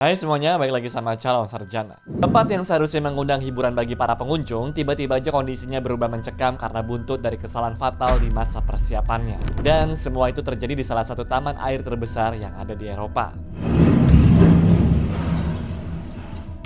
Hai semuanya, balik lagi sama Calon Sarjana. Tempat yang seharusnya mengundang hiburan bagi para pengunjung, tiba-tiba aja kondisinya berubah mencekam karena buntut dari kesalahan fatal di masa persiapannya. Dan semua itu terjadi di salah satu taman air terbesar yang ada di Eropa.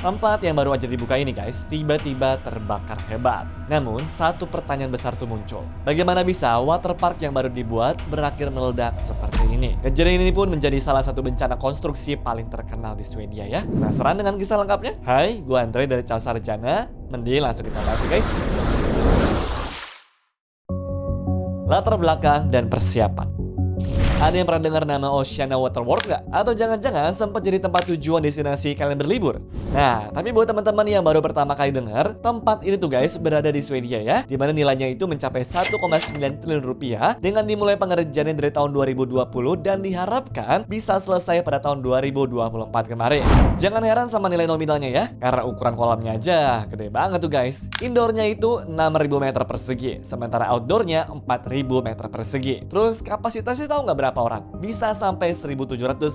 Tempat yang baru aja dibuka ini guys, tiba-tiba terbakar hebat. Namun, satu pertanyaan besar tuh muncul. Bagaimana bisa waterpark yang baru dibuat berakhir meledak seperti ini? Kejadian ini pun menjadi salah satu bencana konstruksi paling terkenal di Swedia ya. Penasaran dengan kisah lengkapnya? Hai, gue Andre dari Calon Sarjana. Mending langsung kita bahas guys. Latar belakang dan persiapan. Ada yang pernah dengar nama Oceania Waterworld nggak? Atau jangan-jangan sempat jadi tempat tujuan destinasi kalian berlibur? Nah, tapi buat teman-teman yang baru pertama kali dengar, tempat ini tuh guys berada di Swedia ya, dimana nilainya itu mencapai 1,9 triliun rupiah dengan dimulai pengerjaannya dari tahun 2020 dan diharapkan bisa selesai pada tahun 2024 kemarin. Jangan heran sama nilai nominalnya ya, karena ukuran kolamnya aja gede banget tuh guys. Indoornya itu 6.000 meter persegi, sementara outdoornya 4.000 meter persegi. Terus kapasitasnya tahu nggak berapa orang? Bisa sampai 1.750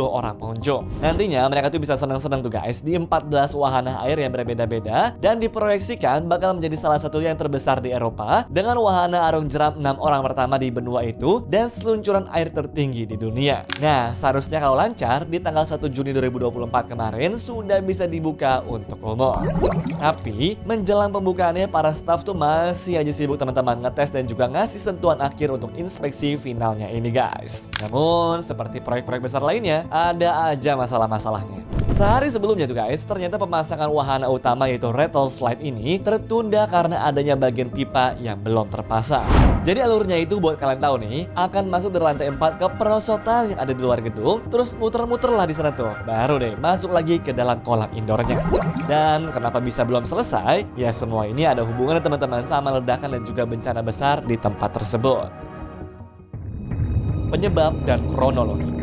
orang pengunjung. Nantinya mereka tuh bisa senang-senang tuh guys di 14 wahana air yang berbeda-beda dan diproyeksikan bakal menjadi salah satu yang terbesar di Eropa dengan wahana arung jeram 6 orang pertama di benua itu dan seluncuran air tertinggi di dunia. Nah, seharusnya kalau lancar di tanggal 1 Juni 2024 kemarin sudah bisa dibuka untuk umum. Tapi menjelang pembukaannya para staff tuh masih aja sibuk teman-teman ngetes dan juga ngasih sentuhan akhir untuk inspeksi finalnya ini guys. Namun seperti proyek-proyek besar lainnya, ada aja masalah-masalahnya. Sehari sebelumnya tuh guys, ternyata pemasangan wahana utama yaitu Rattle Slide ini tertunda karena adanya bagian pipa yang belum terpasang. Jadi alurnya itu buat kalian tahu nih, akan masuk dari lantai 4 ke perosotan yang ada di luar gedung, terus muter-muter lah di sana tuh. Baru deh masuk lagi ke dalam kolam indoornya. Dan kenapa bisa belum selesai? Ya semua ini ada hubungannya teman-teman sama ledakan dan juga bencana besar di tempat tersebut. Penyebab dan kronologi.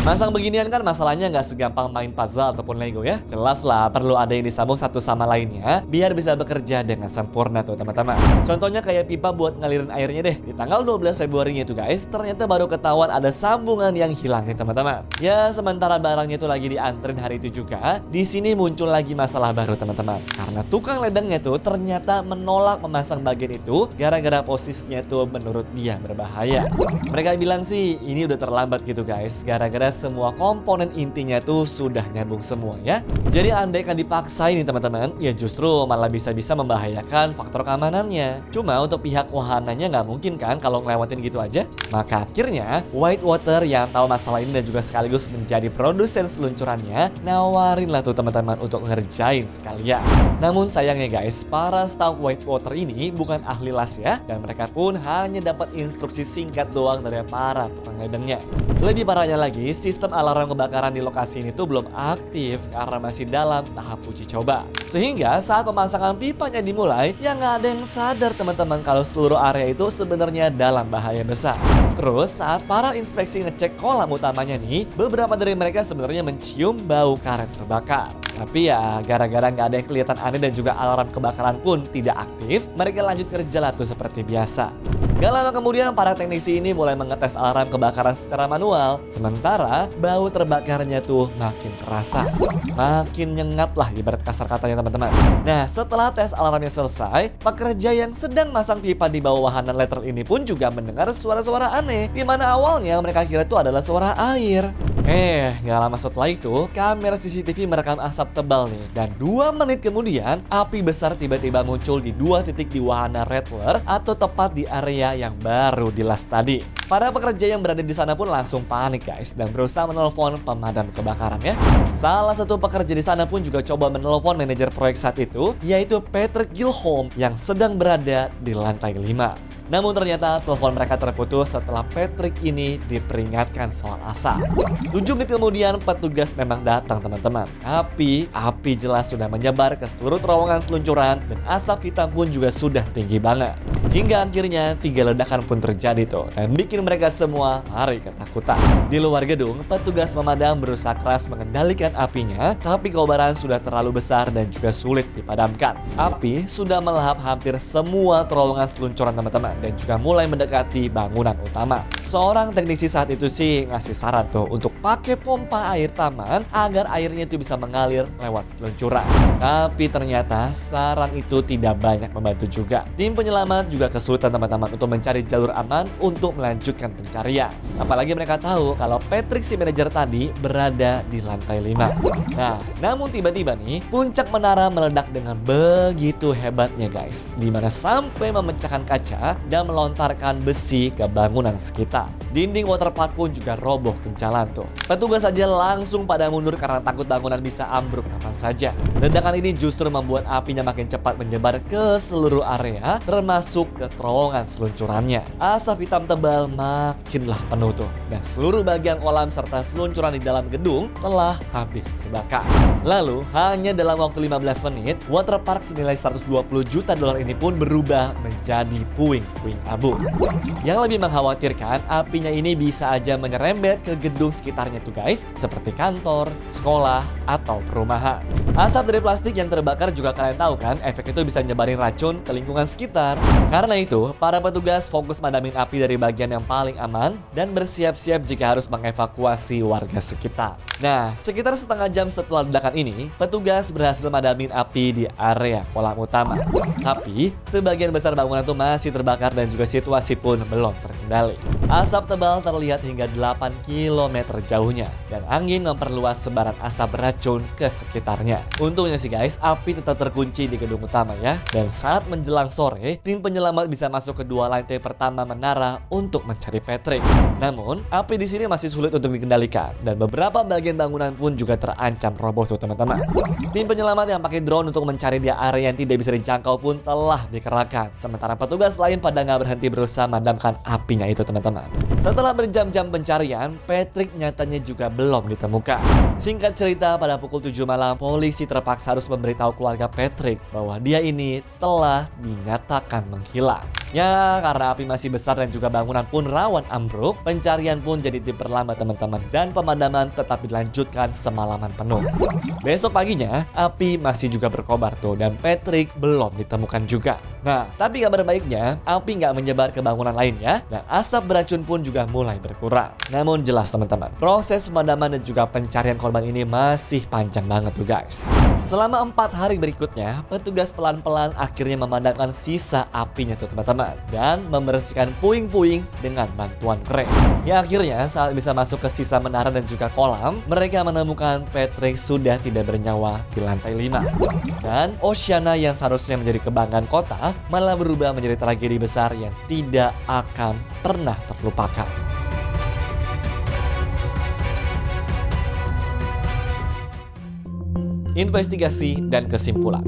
Masang beginian kan masalahnya nggak segampang main puzzle ataupun Lego ya. Jelas lah perlu ada yang disambung satu sama lainnya biar bisa bekerja dengan sempurna tuh teman-teman. Contohnya kayak pipa buat ngalirin airnya deh. Di tanggal 12 Februari itu guys, ternyata baru ketahuan ada sambungan yang hilang nih teman-teman. Ya sementara barangnya itu lagi diantrin hari itu juga, di sini muncul lagi masalah baru teman-teman. Karena tukang ledengnya tuh ternyata menolak memasang bagian itu gara-gara posisinya tuh menurut dia berbahaya. Mereka bilang sih ini udah terlambat gitu guys, gara-gara semua komponen intinya tuh sudah nyambung semua ya. Jadi andai kan dipaksa ini teman-teman, ya justru malah bisa-bisa membahayakan faktor keamanannya. Cuma untuk pihak wahananya nggak mungkin kan kalau ngelewatin gitu aja. Maka akhirnya Whitewater yang tahu masalah ini dan juga sekaligus menjadi produsen seluncurannya nawarin lah tuh teman-teman untuk ngerjain sekalian. Namun sayangnya guys, para staff Whitewater ini bukan ahli las ya, dan mereka pun hanya dapat instruksi singkat doang dari para tukang ledengnya. Lebih parahnya lagi, sistem alarm kebakaran di lokasi ini tuh belum aktif karena masih dalam tahap uji coba. Sehingga saat pemasangan pipanya dimulai, ya nggak ada yang sadar teman-teman kalau seluruh area itu sebenarnya dalam bahaya besar. Terus saat para inspeksi ngecek kolam utamanya nih, beberapa dari mereka sebenarnya mencium bau karet terbakar. Tapi ya gara-gara nggak ada yang kelihatan aneh dan juga alarm kebakaran pun tidak aktif, mereka lanjut kerja lah tuh seperti biasa. Gak lama kemudian para teknisi ini mulai mengetes alarm kebakaran secara manual. Sementara bau terbakarnya tuh makin terasa. Makin nyengat lah ibarat kasar katanya teman-teman. Nah setelah tes alarmnya selesai, pekerja yang sedang masang pipa di bawah wahana lateral ini pun juga mendengar suara-suara aneh. Dimana awalnya mereka kira itu adalah suara air. Gak lama setelah itu, kamera CCTV merekam asap tebal nih. Dan 2 menit kemudian, api besar tiba-tiba muncul di 2 titik di wahana Rattler atau tepat di area yang baru dilas tadi. Para pekerja yang berada di sana pun langsung panik guys dan berusaha menelpon pemadam kebakaran ya. Salah satu pekerja di sana pun juga coba menelpon manajer proyek saat itu, yaitu Patrick Gilholm yang sedang berada di lantai 5. Namun ternyata telepon mereka terputus setelah Patrick ini diperingatkan soal asap. 7 menit kemudian petugas memang datang teman-teman. Api jelas sudah menyebar ke seluruh terowongan seluncuran dan asap hitam pun juga sudah tinggi banget. Hingga akhirnya 3 ledakan pun terjadi tuh dan bikin bikin mereka semua lari ketakutan. Di luar gedung, petugas pemadam berusaha keras mengendalikan apinya, tapi kobaran sudah terlalu besar dan juga sulit dipadamkan. Api sudah melahap hampir semua terowongan seluncuran teman-teman dan juga mulai mendekati bangunan utama. Seorang teknisi saat itu sih ngasih saran tuh untuk pakai pompa air taman agar airnya itu bisa mengalir lewat seluncuran. Tapi ternyata saran itu tidak banyak membantu juga. Tim penyelamat juga kesulitan teman-teman untuk mencari jalur aman untuk melanjutkan pencarian. Apalagi mereka tahu kalau Patrick si manajer tadi berada di lantai 5. Nah, namun tiba-tiba nih puncak menara meledak dengan begitu hebatnya guys, dimana sampai memecahkan kaca dan melontarkan besi ke bangunan sekitar. Dinding waterpark pun juga roboh ke jalan tuh. Petugas saja langsung pada mundur karena takut bangunan bisa ambruk kapan saja. Ledakan ini justru membuat apinya makin cepat menyebar ke seluruh area, termasuk ke terowongan seluncurannya. Asap hitam tebal makinlah penuh tuh, dan seluruh bagian kolam serta seluncuran di dalam gedung telah habis terbakar. Lalu, hanya dalam waktu 15 menit, waterpark senilai 120 juta dolar ini pun berubah menjadi puing-puing abu. Yang lebih mengkhawatirkan, apinya ini bisa aja menyerembet ke gedung sekitarnya tuh guys, seperti kantor, sekolah, atau perumahan. Asap dari plastik yang terbakar juga kalian tahu kan, efek itu bisa nyebarin racun ke lingkungan sekitar. Karena itu, para petugas fokus madamin api dari bagian yang paling aman dan bersiap-siap jika harus mengevakuasi warga sekitar. Nah, sekitar setengah jam setelah ledakan ini, petugas berhasil madamin api di area kolam utama. Tapi, sebagian besar bangunan itu masih terbakar dan juga situasi pun belum terkendali. Asap tebal terlihat hingga 8 km jauhnya dan angin memperluas sebaran asap beracun ke sekitarnya. Untungnya sih guys, api tetap terkunci di gedung utama ya. Dan saat menjelang sore, tim penyelamat bisa masuk ke dua lantai pertama menara untuk mencari Patrick. Namun, api di sini masih sulit untuk dikendalikan dan beberapa bagian bangunan pun juga terancam roboh tuh teman-teman. Tim penyelamat yang pakai drone untuk mencari di area yang tidak bisa dijangkau pun telah dikerahkan. Sementara petugas lain pada nggak berhenti berusaha memadamkan apinya itu teman-teman. Setelah berjam-jam pencarian, Patrick nyatanya juga belum ditemukan. Singkat cerita, pada pukul 7 malam, polisi terpaksa harus memberitahu keluarga Patrick bahwa dia ini telah dinyatakan menghilang. Ya, karena api masih besar dan juga bangunan pun rawan ambruk, pencarian pun jadi diperlambat teman-teman dan pemadaman tetap dilanjutkan semalaman penuh. Besok paginya, api masih juga berkobar tuh dan Patrick belum ditemukan juga. Nah, tapi kabar baiknya, api nggak menyebar ke bangunan lainnya dan asap beracun pun juga mulai berkurang. Namun jelas teman-teman, proses pemadaman dan juga pencarian korban ini masih panjang banget tuh guys. Selama 4 hari berikutnya, petugas pelan-pelan akhirnya memadamkan sisa apinya tuh teman-teman dan membersihkan puing-puing dengan bantuan kren. Ya akhirnya saat bisa masuk ke sisa menara dan juga kolam, mereka menemukan Patrick sudah tidak bernyawa di lantai 5. Dan Oceana yang seharusnya menjadi kebanggaan kota malah berubah menjadi tragedi besar yang tidak akan pernah terlupakan. Investigasi dan kesimpulan.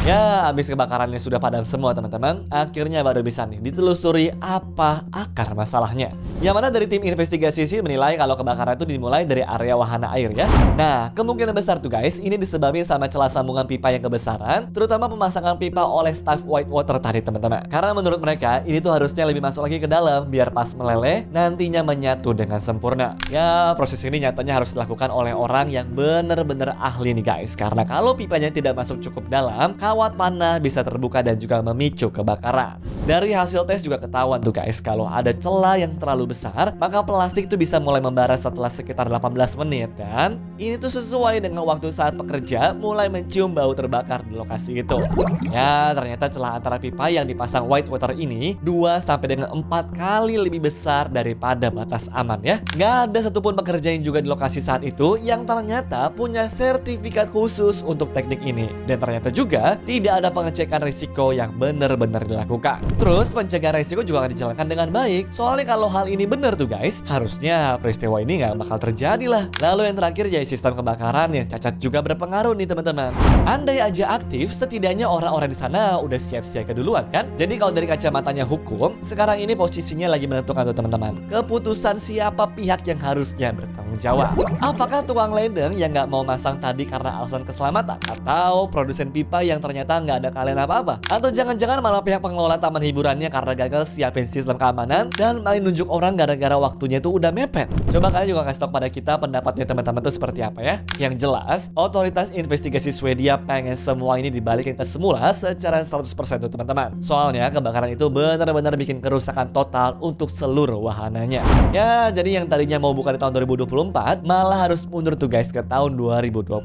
Ya, habis kebakarannya sudah padam semua teman-teman, akhirnya baru bisa nih ditelusuri apa akar masalahnya. Yang mana dari tim investigasi sih menilai kalau kebakaran itu dimulai dari area wahana air ya. Nah, kemungkinan besar tuh guys, ini disebabkan sama celah sambungan pipa yang kebesaran, terutama pemasangan pipa oleh staf Whitewater tadi teman-teman. Karena menurut mereka, ini tuh harusnya lebih masuk lagi ke dalam, biar pas meleleh, nantinya menyatu dengan sempurna. Ya, proses ini nyatanya harus dilakukan oleh orang yang bener-bener ahli nih guys. Karena kalau pipanya tidak masuk cukup dalam, kawat panah bisa terbuka dan juga memicu kebakaran. Dari hasil tes juga ketahuan tuh guys, kalau ada celah yang terlalu besar, maka plastik itu bisa mulai membara setelah sekitar 18 menit. Dan ini tuh sesuai dengan waktu saat pekerja mulai mencium bau terbakar di lokasi itu. Ya, ternyata celah antara pipa yang dipasang Whitewater ini 2 sampai dengan 4 kali lebih besar daripada batas aman ya. Nggak ada satupun pekerja yang juga di lokasi saat itu yang ternyata punya sertifikat khusus untuk teknik ini. Dan ternyata juga tidak ada pengecekan risiko yang benar-benar dilakukan. Terus pencegahan risiko juga akan dijalankan dengan baik. Soalnya kalau hal ini benar tuh guys, harusnya peristiwa ini nggak bakal terjadi lah. Lalu yang terakhir ya sistem kebakaran yang cacat juga berpengaruh nih teman-teman. Andai aja aktif, setidaknya orang-orang di sana udah siap-siaga duluan kan? Jadi kalau dari kacamatanya hukum, sekarang ini posisinya lagi menentukan tuh teman-teman. Keputusan siapa pihak yang harusnya bertanggung jawab. Apakah tukang ledeng yang nggak mau masang tadi karena alasan keselamatan? Atau produsen pipa yang ternyata nggak ada kalian apa-apa. Atau jangan-jangan malah pihak pengelola taman hiburannya karena gagal siapin sistem keamanan dan malah nunjuk orang gara-gara waktunya itu udah mepet. Coba kalian juga kasih tau pada kita pendapatnya teman-teman tuh seperti apa ya. Yang jelas, otoritas investigasi Swedia pengen semua ini dibalikin ke semula secara 100% tuh teman-teman. Soalnya kebakaran itu benar-benar bikin kerusakan total untuk seluruh wahananya. Ya, jadi yang tadinya mau buka di tahun 2024 malah harus mundur tuh guys ke tahun 2026.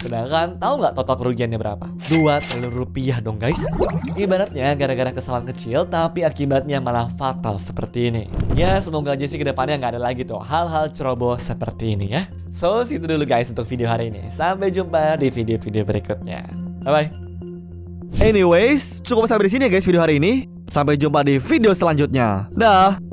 Sedangkan tahu nggak total kerugiannya berapa? 2 triliun rupiah dong guys. Ibaratnya gara-gara kesalahan kecil tapi akibatnya malah fatal seperti ini. Ya, semoga aja sih kedepannya nggak ada lagi tuh hal-hal ceroboh seperti ini ya. So, segitu dulu guys untuk video hari ini. Sampai jumpa di video-video berikutnya. Bye-bye. Anyways, cukup sampai di sini ya guys video hari ini. Sampai jumpa di video selanjutnya. Dah.